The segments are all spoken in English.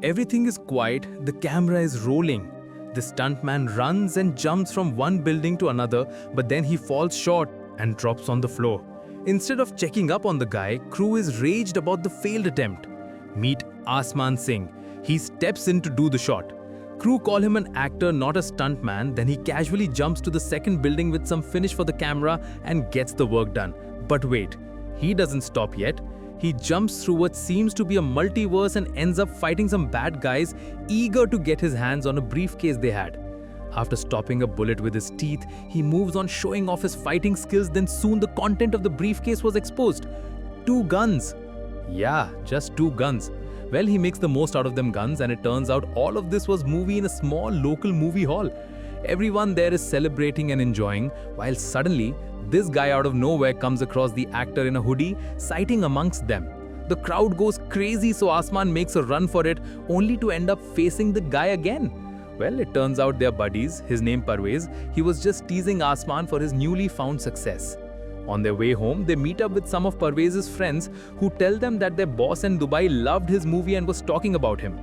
Everything is quiet, the camera is rolling. The stuntman runs and jumps from one building to another, but then he falls short and drops on the floor. Instead of checking up on the guy, crew is raged about the failed attempt. Meet Asman Singh. He steps in to do the shot. Crew call him an actor, not a stuntman. Then he casually jumps to the second building with some finish for the camera and gets the work done. But wait, he doesn't stop yet. He jumps through what seems to be a multiverse and ends up fighting some bad guys eager to get his hands on a briefcase they had. After stopping a bullet with his teeth, he moves on showing off his fighting skills. Then soon the content of the briefcase was exposed. 2 guns. Yeah, just 2 guns. Well, he makes the most out of them guns, and it turns out all of this was movie in a small local movie hall. Everyone there is celebrating and enjoying, while suddenly, this guy out of nowhere comes across the actor in a hoodie, sighting amongst them. The crowd goes crazy, so Asman makes a run for it, only to end up facing the guy again. Well, it turns out they're buddies. His name Parvez. He was just teasing Asman for his newly found success. On their way home, they meet up with some of Parvez's friends who tell them that their boss in Dubai loved his movie and was talking about him.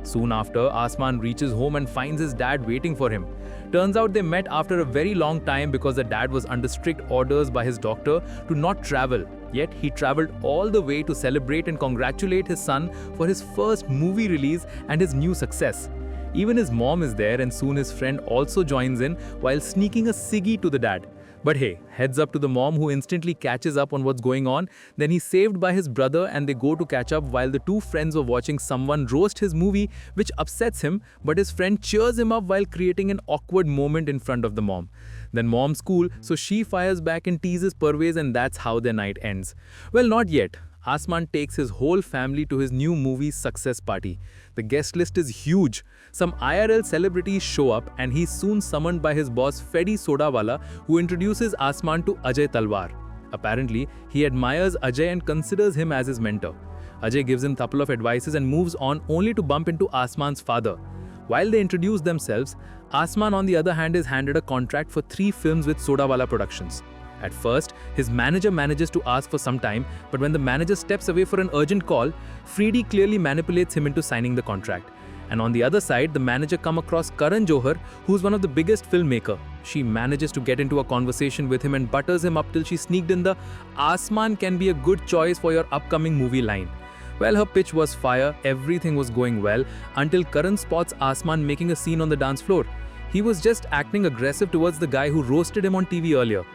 Soon after, Asman reaches home and finds his dad waiting for him. Turns out they met after a very long time because the dad was under strict orders by his doctor to not travel. Yet he traveled all the way to celebrate and congratulate his son for his first movie release and his new success. Even his mom is there, and soon his friend also joins in while sneaking a ciggy to the dad. But hey, heads up to the mom, who instantly catches up on what's going on. Then he's saved by his brother and they go to catch up while the 2 friends were watching someone roast his movie, which upsets him, but his friend cheers him up while creating an awkward moment in front of the mom. Then mom's cool, so she fires back and teases Parvez, and that's how their night ends. Well, not yet. Asman takes his whole family to his new movie's success party. The guest list is huge. Some IRL celebrities show up, and he's soon summoned by his boss Freddy Sodawala, who introduces Asman to Ajay Talwar. Apparently, he admires Ajay and considers him as his mentor. Ajay gives him a couple of advices and moves on, only to bump into Asman's father. While they introduce themselves, Asman on the other hand is handed a contract for 3 films with Sodawala Productions. At first, his manager manages to ask for some time, but when the manager steps away for an urgent call, Freddy clearly manipulates him into signing the contract. And on the other side, the manager comes across Karan Johar, who's one of the biggest filmmaker. She manages to get into a conversation with him and butters him up till she sneaked in the "Asman can be a good choice for your upcoming movie" line. Well, her pitch was fire, everything was going well, until Karan spots Asman making a scene on the dance floor. He was just acting aggressive towards the guy who roasted him on TV earlier.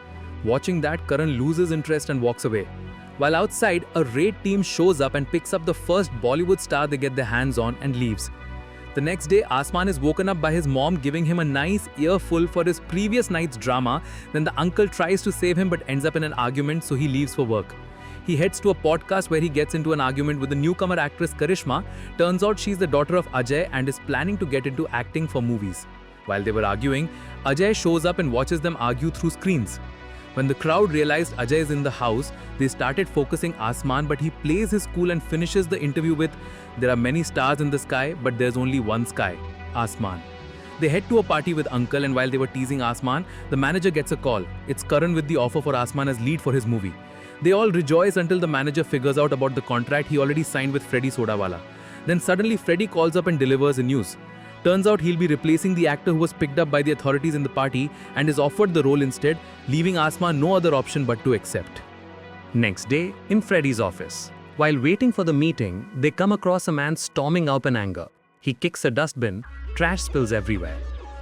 Watching that, Karan loses interest and walks away. While outside, a raid team shows up and picks up the first Bollywood star they get their hands on and leaves. The next day, Asman is woken up by his mom giving him a nice earful for his previous night's drama. Then the uncle tries to save him but ends up in an argument, so he leaves for work. He heads to a podcast where he gets into an argument with the newcomer actress Karishma. Turns out she's the daughter of Ajay and is planning to get into acting for movies. While they were arguing, Ajay shows up and watches them argue through screens. When the crowd realized Ajay is in the house, they started focusing Asman, but he plays his cool and finishes the interview with, "There are many stars in the sky, but there's only one sky, Asman." They head to a party with Uncle, and while they were teasing Asman, the manager gets a call. It's Karan with the offer for Asman as lead for his movie. They all rejoice until the manager figures out about the contract he already signed with Freddy Sodawala. Then suddenly Freddy calls up and delivers the news. Turns out he'll be replacing the actor who was picked up by the authorities in the party and is offered the role instead, leaving Asman no other option but to accept. Next day, in Freddy's office. While waiting for the meeting, they come across a man storming up in anger. He kicks a dustbin, trash spills everywhere.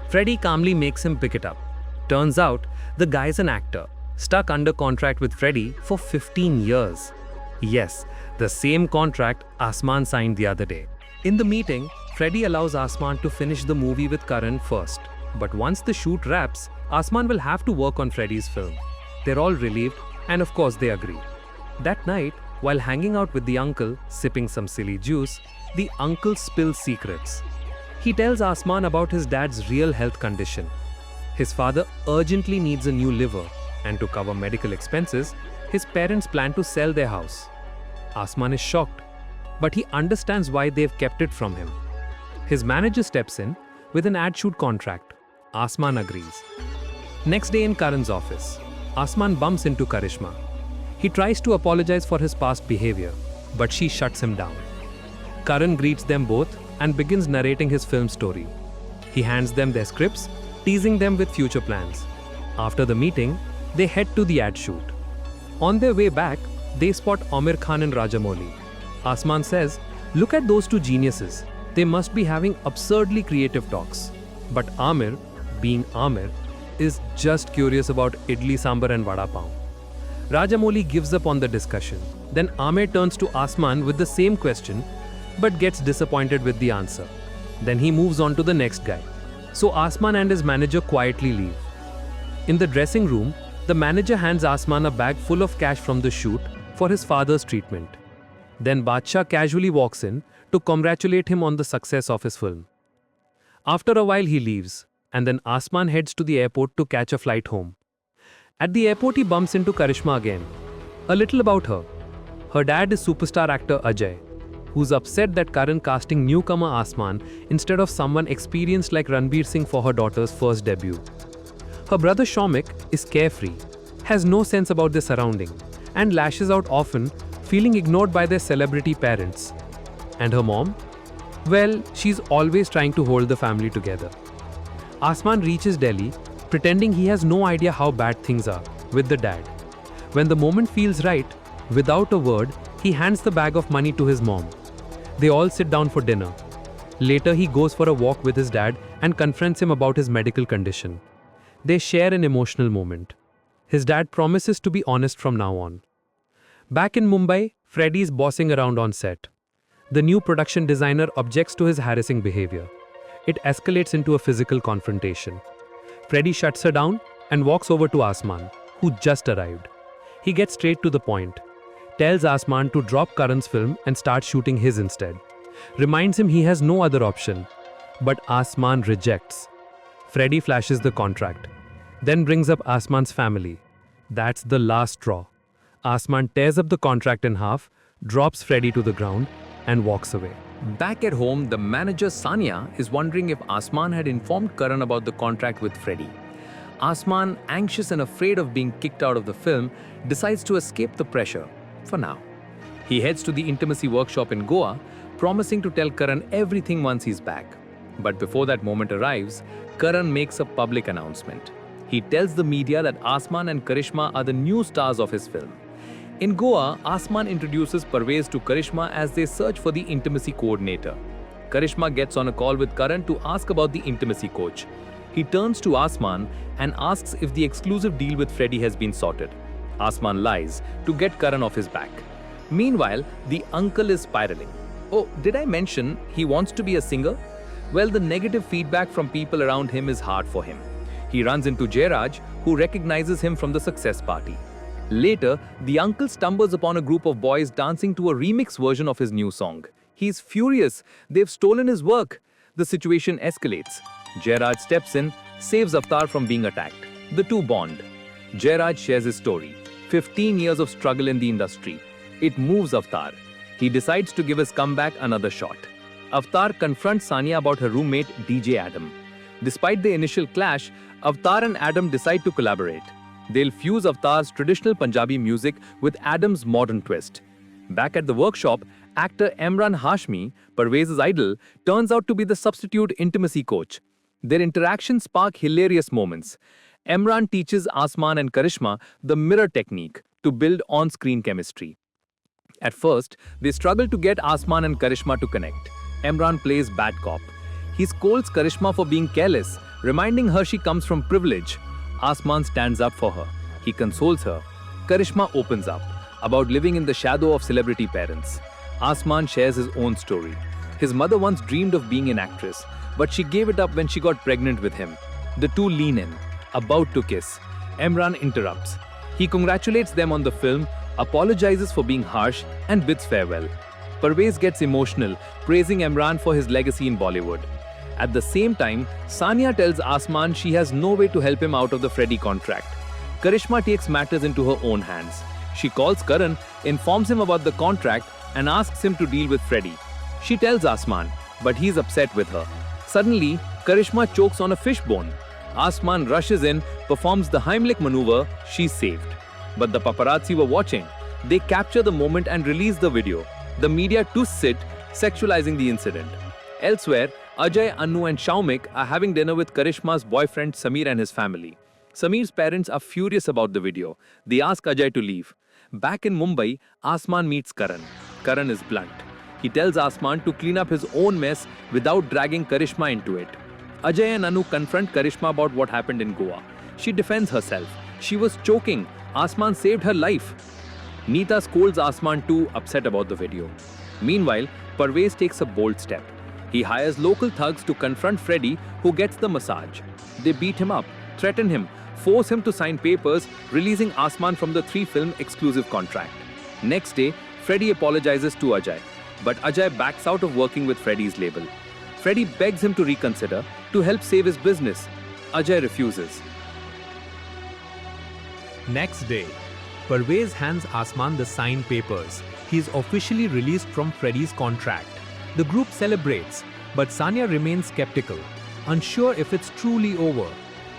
Freddy calmly makes him pick it up. Turns out, the guy's an actor, stuck under contract with Freddy for 15 years. Yes, the same contract Asman signed the other day. In the meeting, Freddy allows Asman to finish the movie with Karan first. But once the shoot wraps, Asman will have to work on Freddy's film. They're all relieved, and of course they agree. That night, while hanging out with the uncle, sipping some silly juice, the uncle spills secrets. He tells Asman about his dad's real health condition. His father urgently needs a new liver, and to cover medical expenses, his parents plan to sell their house. Asman is shocked, but he understands why they've kept it from him. His manager steps in with an ad shoot contract. Asman agrees. Next day in Karan's office, Asman bumps into Karishma. He tries to apologize for his past behavior, but she shuts him down. Karan greets them both and begins narrating his film story. He hands them their scripts, teasing them with future plans. After the meeting, they head to the ad shoot. On their way back, they spot Aamir Khan and Rajamouli. Asman says, "Look at those two geniuses. They must be having absurdly creative talks." But Aamir, being Aamir, is just curious about idli sambar and vada pav. Rajamouli gives up on the discussion. Then Aamir turns to Asman with the same question, but gets disappointed with the answer. Then he moves on to the next guy. So Asman and his manager quietly leave. In the dressing room, the manager hands Asman a bag full of cash from the shoot for his father's treatment. Then Badshah casually walks in to congratulate him on the success of his film. After a while he leaves, and then Asman heads to the airport to catch a flight home. At the airport he bumps into Karishma again. A little about her. Her dad is superstar actor Ajay, who's upset that Karan casting newcomer Asman instead of someone experienced like Ranbir Singh for her daughter's first debut. Her brother Shomik is carefree, has no sense about their surrounding, and lashes out often, feeling ignored by their celebrity parents. And her mom? Well, she's always trying to hold the family together. Asman reaches Delhi, pretending he has no idea how bad things are, with the dad. When the moment feels right, without a word, he hands the bag of money to his mom. They all sit down for dinner. Later, he goes for a walk with his dad and confronts him about his medical condition. They share an emotional moment. His dad promises to be honest from now on. Back in Mumbai, Freddie's bossing around on set. The new production designer objects to his harassing behavior. It escalates into a physical confrontation. Freddie shuts her down and walks over to Asman, who just arrived. He gets straight to the point, tells Asman to drop Karan's film and start shooting his instead. Reminds him he has no other option. But Asman rejects. Freddie flashes the contract, then brings up Asman's family. That's the last straw. Asman tears up the contract in half, drops Freddie to the ground, and walks away. Back at home, the manager Sania is wondering if Asman had informed Karan about the contract with Freddie. Asman, anxious and afraid of being kicked out of the film, decides to escape the pressure, for now. He heads to the intimacy workshop in Goa, promising to tell Karan everything once he's back. But before that moment arrives, Karan makes a public announcement. He tells the media that Asman and Karishma are the new stars of his film. In Goa, Asman introduces Parvez to Karishma as they search for the intimacy coordinator. Karishma gets on a call with Karan to ask about the intimacy coach. He turns to Asman and asks if the exclusive deal with Freddie has been sorted. Asman lies to get Karan off his back. Meanwhile, the uncle is spiraling. Oh, did I mention he wants to be a singer? Well, the negative feedback from people around him is hard for him. He runs into Jairaj, who recognizes him from the success party. Later, the uncle stumbles upon a group of boys dancing to a remix version of his new song. He's furious. They've stolen his work. The situation escalates. Jairaj steps in, saves Avtar from being attacked. The two bond. Jairaj shares his story. 15 years of struggle in the industry. It moves Avtar. He decides to give his comeback another shot. Avtar confronts Sania about her roommate DJ Adam. Despite the initial clash, Avtar and Adam decide to collaborate. They'll fuse Avtar's traditional Punjabi music with Adam's modern twist. Back at the workshop, actor Emran Hashmi, Parvez's idol, turns out to be the substitute intimacy coach. Their interactions spark hilarious moments. Emran teaches Asman and Karishma the mirror technique to build on-screen chemistry. At first, they struggle to get Asman and Karishma to connect. Emran plays bad cop. He scolds Karishma for being careless, reminding her she comes from privilege. Asman stands up for her. He consoles her. Karishma opens up about living in the shadow of celebrity parents. Asman shares his own story. His mother once dreamed of being an actress, but she gave it up when she got pregnant with him. The two lean in, about to kiss. Emran interrupts. He congratulates them on the film, apologizes for being harsh, and bids farewell. Parvez gets emotional, praising Emran for his legacy in Bollywood. At the same time, Sania tells Asman she has no way to help him out of the Freddie contract. Karishma takes matters into her own hands. She calls Karan, informs him about the contract, and asks him to deal with Freddie. She tells Asman, but he's upset with her. Suddenly, Karishma chokes on a fishbone. Asman rushes in, performs the Heimlich maneuver. She's saved. But the paparazzi were watching. They capture the moment and release the video. The media twists it, sexualizing the incident. Elsewhere, Ajay, Annu and Shaumik are having dinner with Karishma's boyfriend Samir and his family. Samir's parents are furious about the video. They ask Ajay to leave. Back in Mumbai, Asman meets Karan. Karan is blunt. He tells Asman to clean up his own mess without dragging Karishma into it. Ajay and Anu confront Karishma about what happened in Goa. She defends herself. She was choking. Asman saved her life. Neeta scolds Asman too, upset about the video. Meanwhile, Parvez takes a bold step. He hires local thugs to confront Freddy, who gets the massage. They beat him up, threaten him, force him to sign papers, releasing Asman from the 3-film exclusive contract. Next day, Freddy apologizes to Ajay, but Ajay backs out of working with Freddy's label. Freddy begs him to reconsider to help save his business. Ajay refuses. Next day, Parvez hands Asman the signed papers. He is officially released from Freddy's contract. The group celebrates, but Sanya remains skeptical, unsure if it's truly over.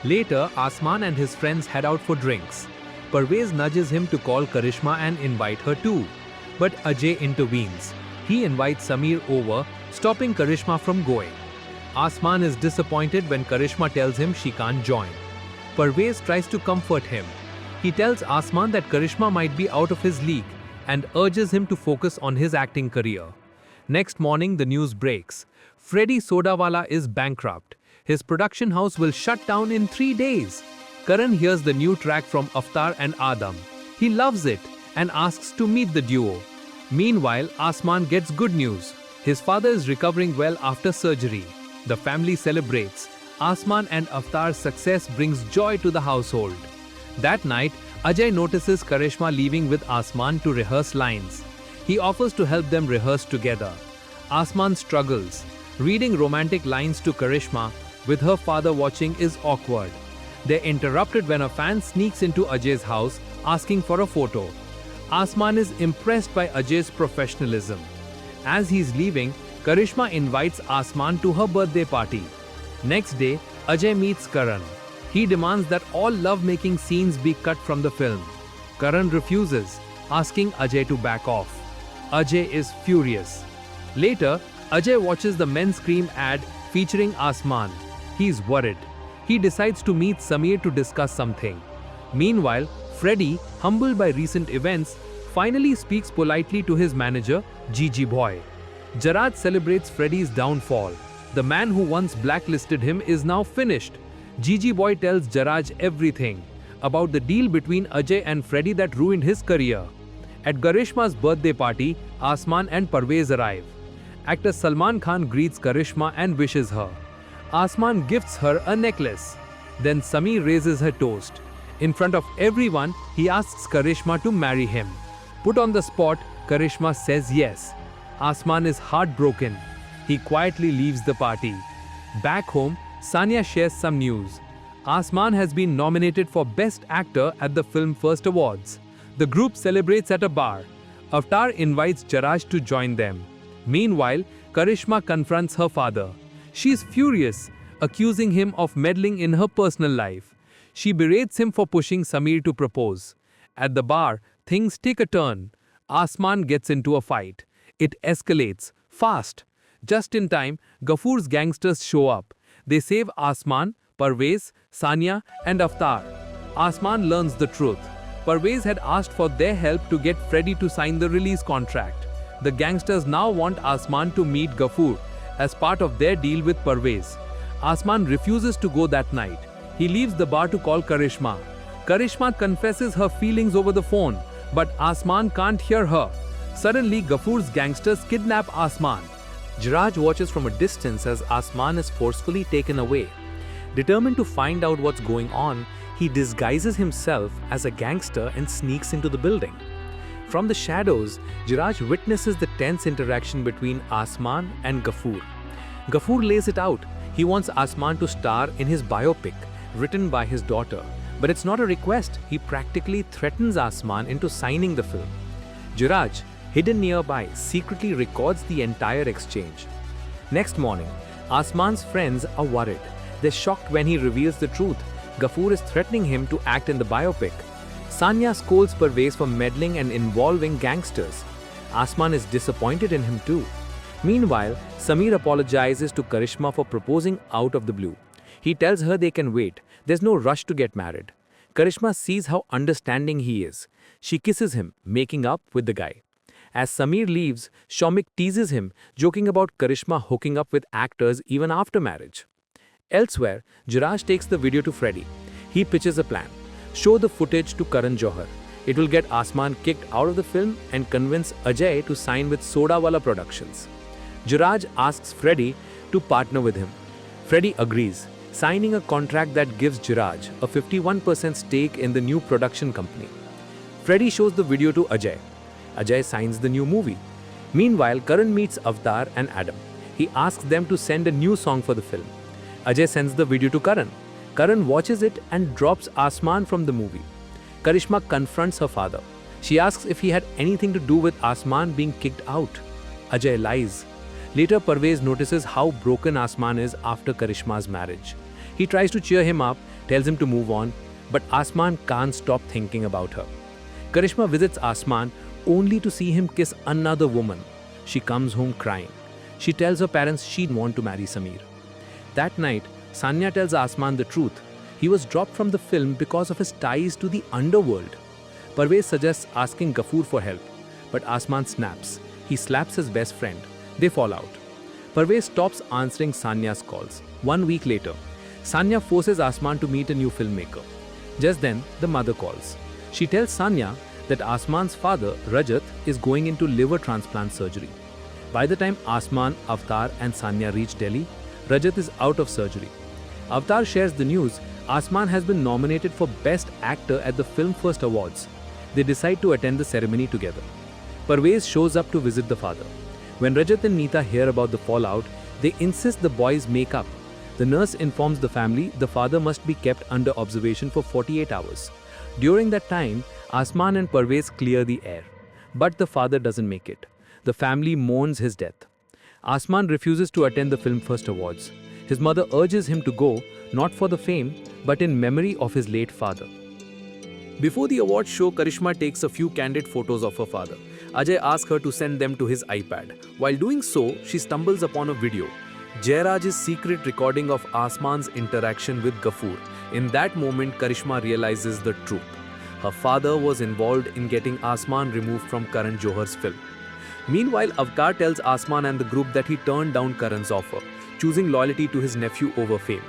Later, Asman and his friends head out for drinks. Parvez nudges him to call Karishma and invite her too. But Ajay intervenes. He invites Samir over, stopping Karishma from going. Asman is disappointed when Karishma tells him she can't join. Parvez tries to comfort him. He tells Asman that Karishma might be out of his league and urges him to focus on his acting career. Next morning, the news breaks. Freddy Sodawala is bankrupt. His production house will shut down in 3 days. Karan hears the new track from Avatar and Adam. He loves it and asks to meet the duo. Meanwhile, Asman gets good news. His father is recovering well after surgery. The family celebrates. Asman and Avatar's success brings joy to the household. That night, Ajay notices Karishma leaving with Asman to rehearse lines. He offers to help them rehearse together. Asman struggles. Reading romantic lines to Karishma with her father watching is awkward. They're interrupted when a fan sneaks into Ajay's house asking for a photo. Asman is impressed by Ajay's professionalism. As he's leaving, Karishma invites Asman to her birthday party. Next day, Ajay meets Karan. He demands that all love-making scenes be cut from the film. Karan refuses, asking Ajay to back off. Ajay is furious. Later, Ajay watches the men's cream ad featuring Asman. He's worried. He decides to meet Samir to discuss something. Meanwhile, Freddy, humbled by recent events, finally speaks politely to his manager, Gigi Boy. Jarraj celebrates Freddy's downfall. The man who once blacklisted him is now finished. Gigi Boy tells Jarraj everything about the deal between Ajay and Freddy that ruined his career. At Karishma's birthday party, Asman and Parvez arrive. Actor Salman Khan greets Karishma and wishes her. Asman gifts her a necklace. Then Samir raises her toast. In front of everyone, he asks Karishma to marry him. Put on the spot, Karishma says yes. Asman is heartbroken. He quietly leaves the party. Back home, Sanya shares some news. Asman has been nominated for Best Actor at the Film First Awards. The group celebrates at a bar. Avatar invites Jarraj to join them. Meanwhile, Karishma confronts her father. She is furious, accusing him of meddling in her personal life. She berates him for pushing Samir to propose. At the bar, things take a turn. Asman gets into a fight. It escalates, fast. Just in time, Ghafoor's gangsters show up. They save Asman, Parvez, Sanya and Avatar. Asman learns the truth. Parvez had asked for their help to get Freddy to sign the release contract. The gangsters now want Asman to meet Ghafoor as part of their deal with Parvez. Asman refuses to go that night. He leaves the bar to call Karishma. Karishma confesses her feelings over the phone, but Asman can't hear her. Suddenly, Ghafoor's gangsters kidnap Asman. Jarraj watches from a distance as Asman is forcefully taken away. Determined to find out what's going on, he disguises himself as a gangster and sneaks into the building. From the shadows, Jarraj witnesses the tense interaction between Asman and Ghafoor. Ghafoor lays it out. He wants Asman to star in his biopic, written by his daughter. But it's not a request. He practically threatens Asman into signing the film. Jarraj, hidden nearby, secretly records the entire exchange. Next morning, Asman's friends are worried. They're shocked when he reveals the truth. Ghafoor is threatening him to act in the biopic. Sanya scolds Parvez for meddling and involving gangsters. Asman is disappointed in him too. Meanwhile, Sameer apologizes to Karishma for proposing out of the blue. He tells her they can wait, there's no rush to get married. Karishma sees how understanding he is. She kisses him, making up with the guy. As Sameer leaves, Shomik teases him, joking about Karishma hooking up with actors even after marriage. Elsewhere, Jiraj takes the video to Freddy. He pitches a plan. Show the footage to Karan Johar. It will get Asman kicked out of the film and convince Ajay to sign with Sodawala Productions. Jiraj asks Freddy to partner with him. Freddy agrees, signing a contract that gives Jiraj a 51% stake in the new production company. Freddy shows the video to Ajay. Ajay signs the new movie. Meanwhile, Karan meets Avatar and Adam. He asks them to send a new song for the film. Ajay sends the video to Karan. Karan watches it and drops Asman from the movie. Karishma confronts her father. She asks if he had anything to do with Asman being kicked out. Ajay lies. Later, Parvez notices how broken Asman is after Karishma's marriage. He tries to cheer him up, tells him to move on, but Asman can't stop thinking about her. Karishma visits Asman only to see him kiss another woman. She comes home crying. She tells her parents she'd want to marry Sameer. That night, Sanya tells Asman the truth. He was dropped from the film because of his ties to the underworld. Parvez suggests asking Ghafoor for help, but Asman snaps. He slaps his best friend. They fall out. Parvez stops answering Sanya's calls. 1 week later, Sanya forces Asman to meet a new filmmaker. Just then, the mother calls. She tells Sanya that Asman's father, Rajat, is going into liver transplant surgery. By the time Asman, Avatar and Sanya reach Delhi, Rajat is out of surgery. Avatar shares the news. Asman has been nominated for Best Actor at the Film First Awards. They decide to attend the ceremony together. Parvez shows up to visit the father. When Rajat and Neeta hear about the fallout, they insist the boys make up. The nurse informs the family the father must be kept under observation for 48 hours. During that time, Asman and Parvez clear the air. But the father doesn't make it. The family mourns his death. Asman refuses to attend the Film First Awards. His mother urges him to go, not for the fame, but in memory of his late father. Before the awards show, Karishma takes a few candid photos of her father. Ajay asks her to send them to his iPad. While doing so, she stumbles upon a video. Jairaj's secret recording of Asman's interaction with Ghafoor. In that moment, Karishma realizes the truth. Her father was involved in getting Asman removed from Karan Johar's film. Meanwhile, Avatar tells Asman and the group that he turned down Karan's offer, choosing loyalty to his nephew over fame.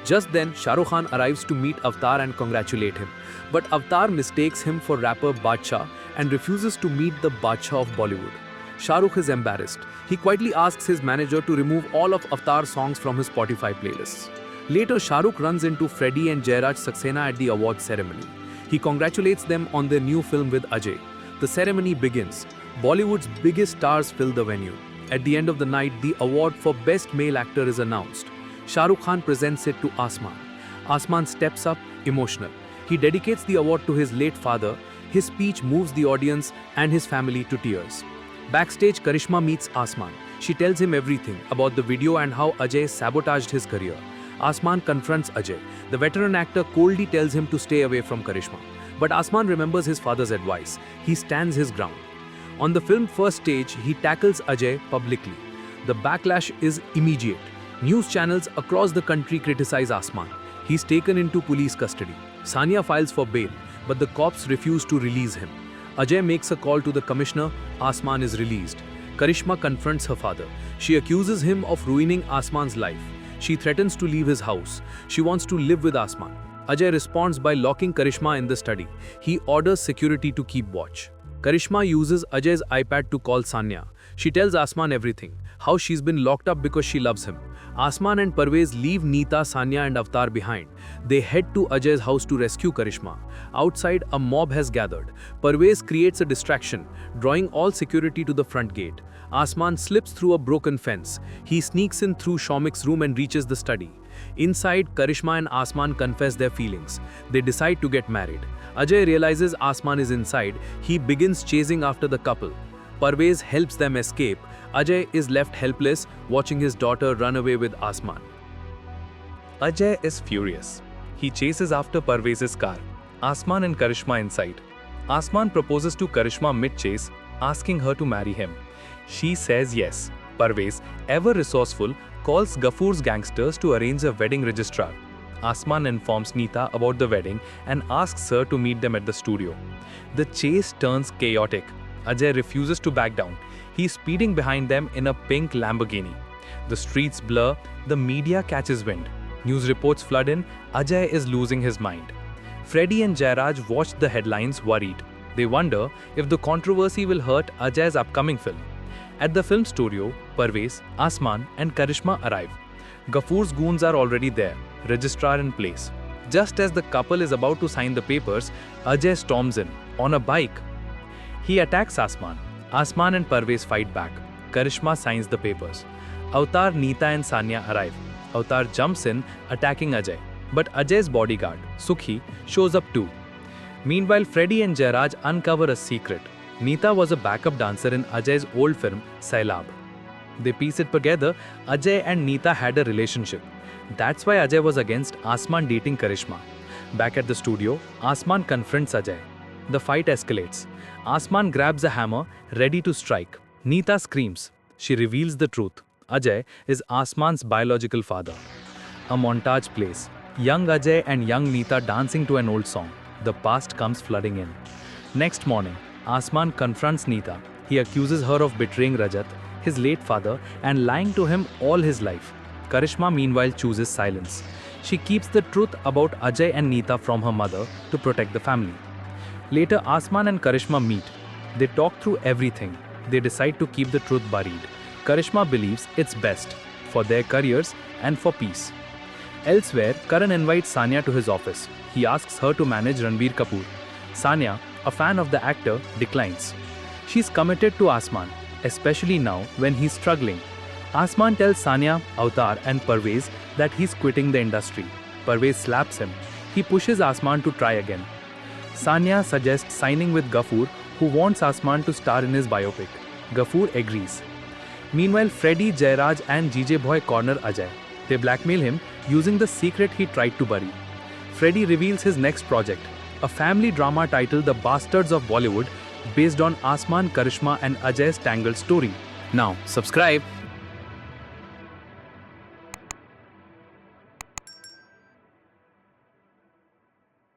Just then, Shah Rukh Khan arrives to meet Avatar and congratulate him. But Avatar mistakes him for rapper Badshah and refuses to meet the Badshah of Bollywood. Shah Rukh is embarrassed. He quietly asks his manager to remove all of Avatar's songs from his Spotify playlists. Later, Shah Rukh runs into Freddy and Jairaj Saxena at the awards ceremony. He congratulates them on their new film with Ajay. The ceremony begins. Bollywood's biggest stars fill the venue. At the end of the night, the award for Best Male Actor is announced. Shah Rukh Khan presents it to Asman. Asman steps up, emotional. He dedicates the award to his late father. His speech moves the audience and his family to tears. Backstage, Karishma meets Asman. She tells him everything about the video and how Ajay sabotaged his career. Asman confronts Ajay. The veteran actor coldly tells him to stay away from Karishma. But Asman remembers his father's advice. He stands his ground. On the film first stage, he tackles Ajay publicly. The backlash is immediate. News channels across the country criticize Asman. He's taken into police custody. Sanya files for bail, but the cops refuse to release him. Ajay makes a call to the commissioner. Asman is released. Karishma confronts her father. She accuses him of ruining Asman's life. She threatens to leave his house. She wants to live with Asman. Ajay responds by locking Karishma in the study. He orders security to keep watch. Karishma uses Ajay's iPad to call Sanya. She tells Asman everything, how she's been locked up because she loves him. Asman and Parvez leave Neeta, Sanya and Avatar behind. They head to Ajay's house to rescue Karishma. Outside, a mob has gathered. Parvez creates a distraction, drawing all security to the front gate. Asman slips through a broken fence. He sneaks in through Shomik's room and reaches the study. Inside, Karishma and Asman confess their feelings. They decide to get married. Ajay realizes Asman is inside. He begins chasing after the couple. Parvez helps them escape. Ajay is left helpless, watching his daughter run away with Asman. Ajay is furious. He chases after Parvez's car. Asman and Karishma inside. Asman proposes to Karishma mid-chase, asking her to marry him. She says yes. Parvez, ever resourceful, calls Ghafoor's gangsters to arrange a wedding registrar. Asman informs Neeta about the wedding and asks her to meet them at the studio. The chase turns chaotic. Ajay refuses to back down. He's speeding behind them in a pink Lamborghini. The streets blur, the media catches wind. News reports flood in, Ajay is losing his mind. Freddie and Jairaj watch the headlines worried. They wonder if the controversy will hurt Ajay's upcoming film. At the film studio, Parvez, Asman and Karishma arrive. Ghafoor's goons are already there, registrar in place. Just as the couple is about to sign the papers, Ajay storms in, on a bike. He attacks Asman. Asman and Parvez fight back. Karishma signs the papers. Avatar, Neeta and Sanya arrive. Avatar jumps in, attacking Ajay. But Ajay's bodyguard, Sukhi, shows up too. Meanwhile, Freddie and Jairaj uncover a secret. Neeta was a backup dancer in Ajay's old film, Sailab. They piece it together, Ajay and Neeta had a relationship. That's why Ajay was against Asman dating Karishma. Back at the studio, Asman confronts Ajay. The fight escalates. Asman grabs a hammer, ready to strike. Neeta screams. She reveals the truth. Ajay is Asman's biological father. A montage plays. Young Ajay and young Neeta dancing to an old song. The past comes flooding in. Next morning, Asman confronts Neeta. He accuses her of betraying Rajat, his late father, and lying to him all his life. Karishma meanwhile chooses silence. She keeps the truth about Ajay and Neeta from her mother to protect the family. Later, Asman and Karishma meet. They talk through everything. They decide to keep the truth buried. Karishma believes it's best for their careers and for peace. Elsewhere, Karan invites Sanya to his office. He asks her to manage Ranbir Kapoor. Sanya, a fan of the actor, declines. She's committed to Asman, especially now when he's struggling. Asman tells Sanya, Avatar and Parvez that he's quitting the industry. Parvez slaps him. He pushes Asman to try again. Sanya suggests signing with Ghafoor, who wants Asman to star in his biopic. Ghafoor agrees. Meanwhile, Freddie, Jairaj and GJ Boy corner Ajay. They blackmail him using the secret he tried to bury. Freddie reveals his next project, a family drama titled The Bastards of Bollywood, based on Asman, Karishma and Ajay's tangled story. Now, subscribe